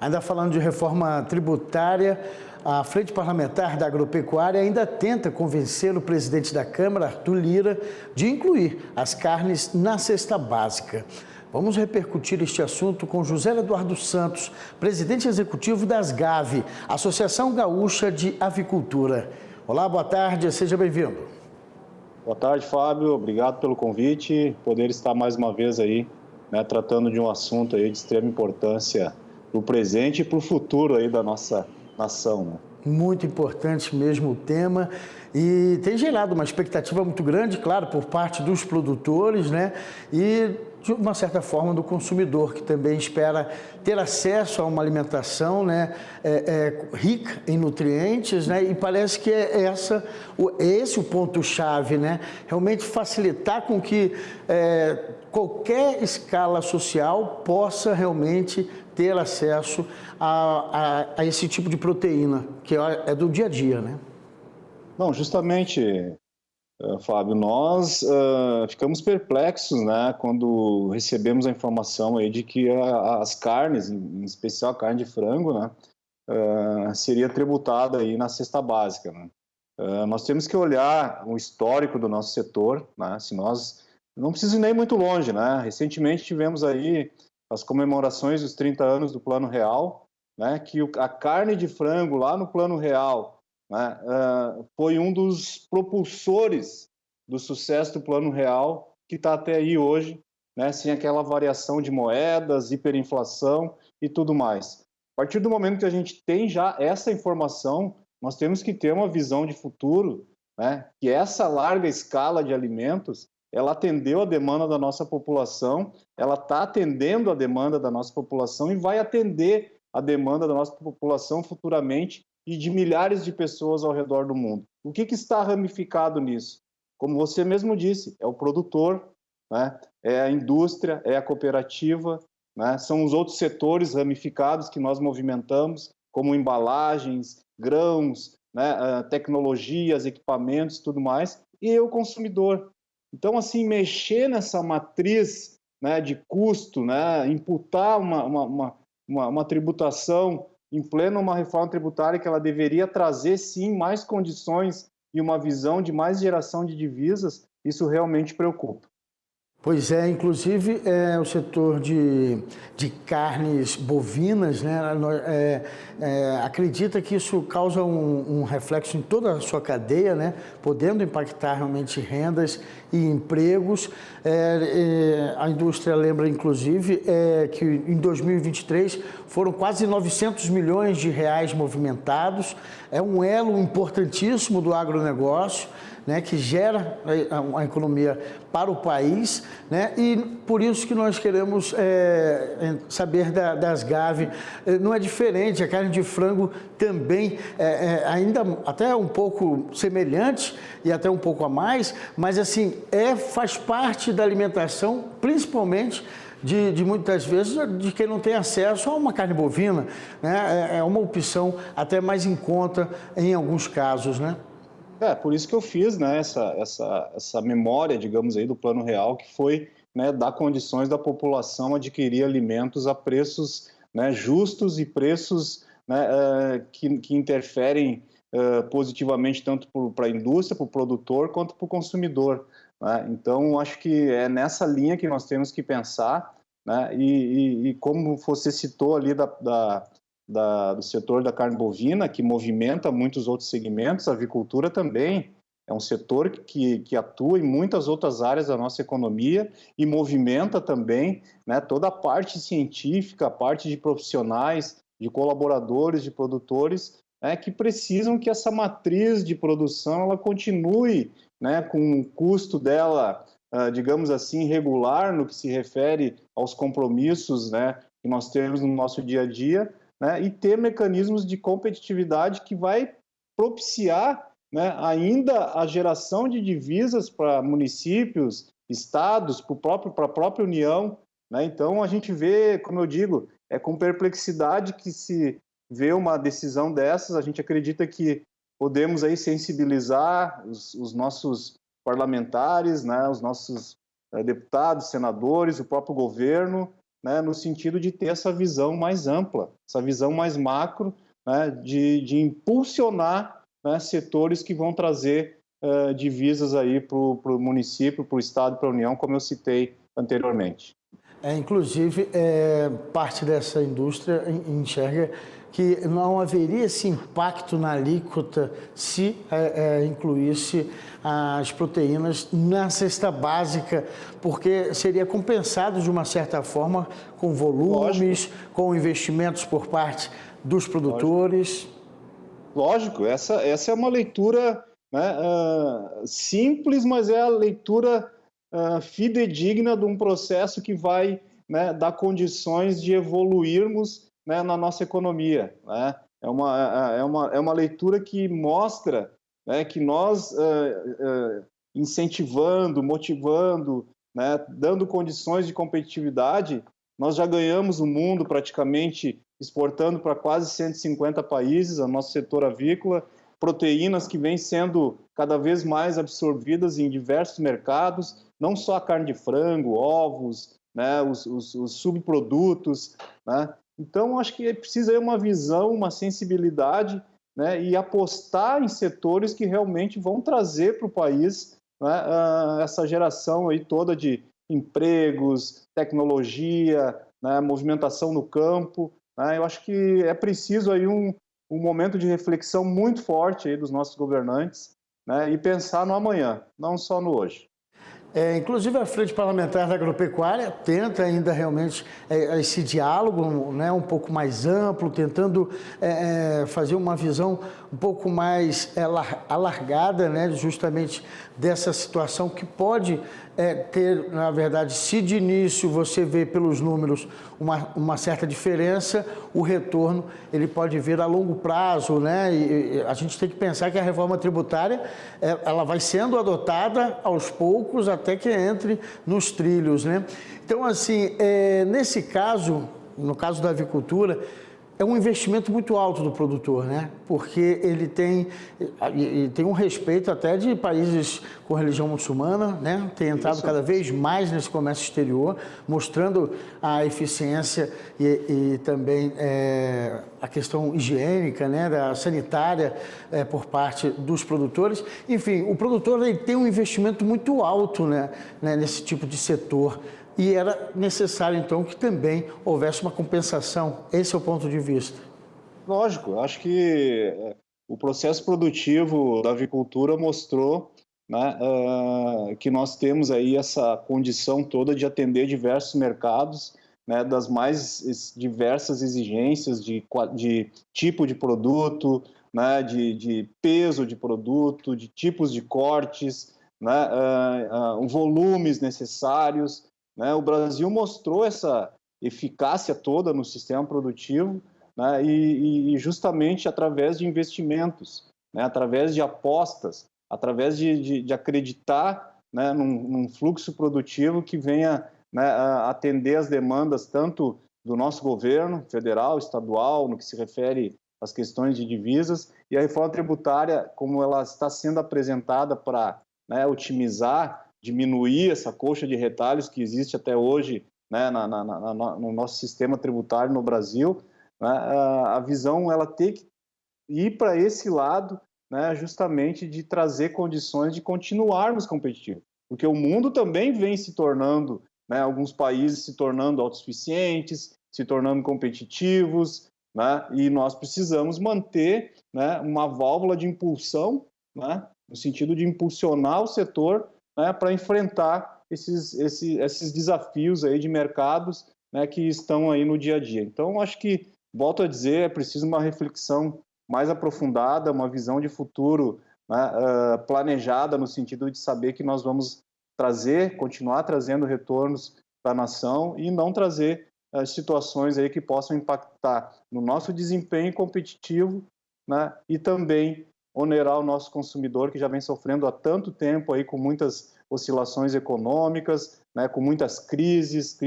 Ainda falando de reforma tributária, a Frente Parlamentar da Agropecuária ainda tenta convencer o presidente da Câmara, Arthur Lira, de incluir as carnes na cesta básica. Vamos repercutir este assunto com José Eduardo Santos, presidente executivo da ASGAV, Associação Gaúcha de Avicultura. Olá, boa tarde, seja bem-vindo. Boa tarde, Fábio. Obrigado pelo convite. Poder estar mais uma vez aí, tratando de um assunto aí de extrema importância para o presente e para o futuro aí da nossa nação. Muito importante mesmo o tema e tem gerado uma expectativa muito grande, claro, por parte dos produtores, e de uma certa forma do consumidor, que também espera ter acesso a uma alimentação rica em nutrientes, e parece que é esse o ponto-chave, realmente facilitar com que qualquer escala social possa realmente ter acesso a esse tipo de proteína, que é do dia a dia, Não, justamente, Fábio, nós ficamos perplexos, quando recebemos a informação aí de que as carnes, em especial a carne de frango, seria tributada aí na cesta básica. Nós temos que olhar o histórico do nosso setor, se nós não precisamos ir nem muito longe, Recentemente tivemos aí as comemorações dos 30 anos do Plano Real, que a carne de frango lá no Plano Real foi um dos propulsores do sucesso do Plano Real, que está até aí hoje, sem aquela variação de moedas, hiperinflação e tudo mais. A partir do momento que a gente tem já essa informação, nós temos que ter uma visão de futuro, que essa larga escala de alimentos ela atendeu a demanda da nossa população, ela está atendendo a demanda da nossa população e vai atender a demanda da nossa população futuramente e de milhares de pessoas ao redor do mundo. O que está ramificado nisso? Como você mesmo disse, é o produtor, é a indústria, é a cooperativa, são os outros setores ramificados que nós movimentamos, como embalagens, grãos, tecnologias, equipamentos, tudo mais, e o consumidor. Então, assim, mexer nessa matriz de custo, imputar uma tributação em pleno uma reforma tributária que ela deveria trazer, sim, mais condições e uma visão de mais geração de divisas, isso realmente preocupa. Pois é, inclusive o setor de carnes bovinas, acredita que isso causa um reflexo em toda a sua cadeia, podendo impactar realmente rendas e empregos. A indústria lembra, inclusive, que em 2023 foram quase 900 milhões de reais movimentados. É um elo importantíssimo do agronegócio, que gera a economia para o país, e por isso que nós queremos saber da ASGAV. Não é diferente, a carne de frango também ainda até um pouco semelhante e até um pouco a mais, mas assim, faz parte da alimentação, principalmente de muitas vezes de quem não tem acesso a uma carne bovina, é uma opção até mais em conta em alguns casos, Por isso que eu fiz essa memória, digamos aí, do Plano Real, que foi dar condições da população adquirir alimentos a preços justos e preços que interferem positivamente tanto para a indústria, para o produtor, quanto para o consumidor. Então, acho que é nessa linha que nós temos que pensar, e como você citou ali do setor da carne bovina, que movimenta muitos outros segmentos, a avicultura também é um setor que atua em muitas outras áreas da nossa economia e movimenta também toda a parte científica, a parte de profissionais, de colaboradores, de produtores, que precisam que essa matriz de produção ela continue com o custo dela, digamos assim, regular no que se refere aos compromissos que nós temos no nosso dia a dia, e ter mecanismos de competitividade que vai propiciar ainda a geração de divisas para municípios, estados, para a própria União. Então, a gente vê, como eu digo, com perplexidade que se vê uma decisão dessas. A gente acredita que podemos aí sensibilizar os nossos parlamentares, os nossos deputados, senadores, o próprio governo, né, no sentido de ter essa visão mais ampla, essa visão mais macro, né, de impulsionar, né, setores que vão trazer divisas aí para o município, para o estado, para a União, como eu citei anteriormente. Inclusive, parte dessa indústria enxerga que não haveria esse impacto na alíquota se incluísse as proteínas na cesta básica, porque seria compensado de uma certa forma com volumes, lógico, com investimentos por parte dos produtores. Lógico, essa é uma leitura, né, simples, mas é a leitura fidedigna de um processo que vai, né, dar condições de evoluirmos, né, na nossa economia, né? É uma leitura que mostra, né, que nós, incentivando, motivando, né, dando condições de competitividade, nós já ganhamos o mundo praticamente, exportando para quase 150 países, o nosso setor avícola, proteínas que vêm sendo cada vez mais absorvidas em diversos mercados, não só a carne de frango, ovos, né, os subprodutos, né? Então, acho que precisa ter uma visão, uma sensibilidade, né, e apostar em setores que realmente vão trazer para o país, né, essa geração aí toda de empregos, tecnologia, né, movimentação no campo, né? Eu acho que é preciso aí um momento de reflexão muito forte aí dos nossos governantes, né, e pensar no amanhã, não só no hoje. Inclusive, a Frente Parlamentar da Agropecuária tenta ainda realmente esse diálogo, né, um pouco mais amplo, tentando fazer uma visão um pouco mais alargada, né, justamente dessa situação que pode ter, na verdade, se de início você vê pelos números uma certa diferença, o retorno ele pode vir a longo prazo, né? E a gente tem que pensar que a reforma tributária ela vai sendo adotada aos poucos até que entre nos trilhos, né? Então, assim, nesse caso, no caso da avicultura, é um investimento muito alto do produtor, né? Porque ele tem um respeito até de países com religião muçulmana, né? Tem entrado cada vez mais nesse comércio exterior, mostrando a eficiência e também a questão higiênica, né? Da sanitária por parte dos produtores. Enfim, o produtor ele tem um investimento muito alto, né? Nesse tipo de setor. E era necessário, então, que também houvesse uma compensação. Esse é o ponto de vista. Lógico, acho que o processo produtivo da avicultura mostrou, né, que nós temos aí essa condição toda de atender diversos mercados, né, das mais diversas exigências de tipo de produto, né, de peso de produto, de tipos de cortes, né, volumes necessários, né? O Brasil mostrou essa eficácia toda no sistema produtivo, né? E justamente através de investimentos, né? Através de apostas, através de acreditar, né, num fluxo produtivo que venha, né, atender as demandas tanto do nosso governo federal, estadual, no que se refere às questões de divisas, e a reforma tributária, como ela está sendo apresentada para, né, otimizar, diminuir essa coxa de retalhos que existe até hoje, né, no nosso sistema tributário no Brasil, né, a visão ela tem que ir para esse lado, né, justamente de trazer condições de continuarmos competitivos, porque o mundo também vem se tornando, né, alguns países se tornando autossuficientes, se tornando competitivos, né, e nós precisamos manter, né, uma válvula de impulsão, né, no sentido de impulsionar o setor, né, para enfrentar esses desafios aí de mercados, né, que estão aí no dia a dia. Então, acho que, volto a dizer, é preciso uma reflexão mais aprofundada, uma visão de futuro, né, planejada no sentido de saber que nós vamos continuar trazendo retornos para a nação e não trazer situações aí que possam impactar no nosso desempenho competitivo, né, e também onerar o nosso consumidor, que já vem sofrendo há tanto tempo aí com muitas oscilações econômicas, né, com muitas crises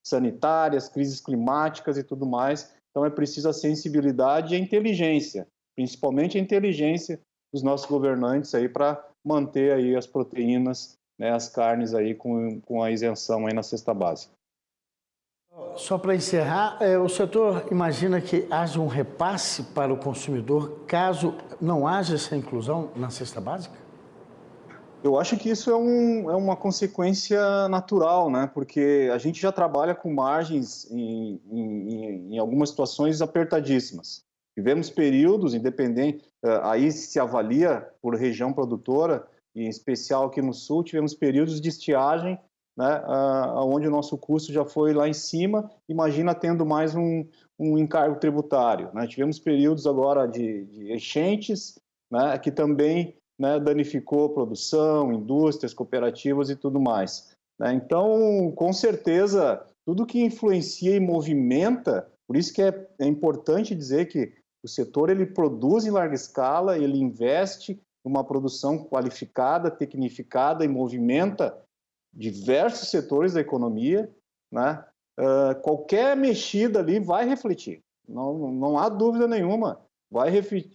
sanitárias, crises climáticas e tudo mais. Então é preciso a sensibilidade e a inteligência, principalmente a inteligência dos nossos governantes aí para manter aí as proteínas, né, as carnes aí com a isenção aí na cesta básica. Só para encerrar, o setor imagina que haja um repasse para o consumidor caso não haja essa inclusão na cesta básica? Eu acho que isso é uma consequência natural, né? Porque a gente já trabalha com margens em algumas situações apertadíssimas. Tivemos períodos, independente, aí se avalia por região produtora, e em especial aqui no Sul, tivemos períodos de estiagem, né? Onde o nosso custo já foi lá em cima, imagina tendo mais um encargo tributário, né? Tivemos períodos agora de enchentes, né? Que também, né, danificou produção, indústrias, cooperativas e tudo mais, né? Então, com certeza, tudo que influencia e movimenta, por isso que é importante dizer que o setor ele produz em larga escala, ele investe em uma produção qualificada, tecnificada e movimenta diversos setores da economia, né? Qualquer mexida ali vai refletir, não há dúvida nenhuma. Vai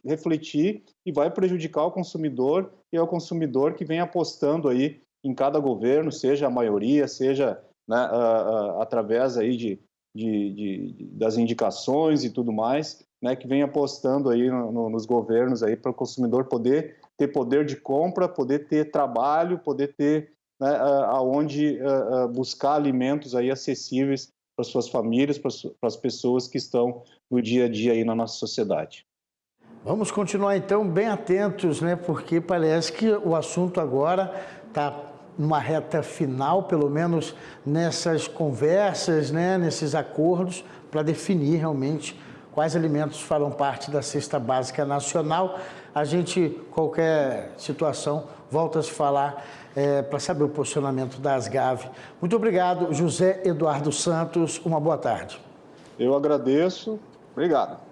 refletir e vai prejudicar o consumidor, e é o consumidor que vem apostando aí em cada governo, seja a maioria, seja, né, através aí das indicações e tudo mais, né, que vem apostando aí nos governos aí para o consumidor poder ter poder de compra, poder ter trabalho, poder ter, né, aonde buscar alimentos aí acessíveis para suas famílias, para as pessoas que estão no dia a dia aí na nossa sociedade. Vamos continuar então bem atentos, né? Porque parece que o assunto agora está numa reta final, pelo menos nessas conversas, né? Nesses acordos, para definir realmente quais alimentos farão parte da cesta básica nacional. A gente, qualquer situação, volta a se falar para saber o posicionamento da Asgav. Muito obrigado, José Eduardo Santos. Uma boa tarde. Eu agradeço. Obrigado.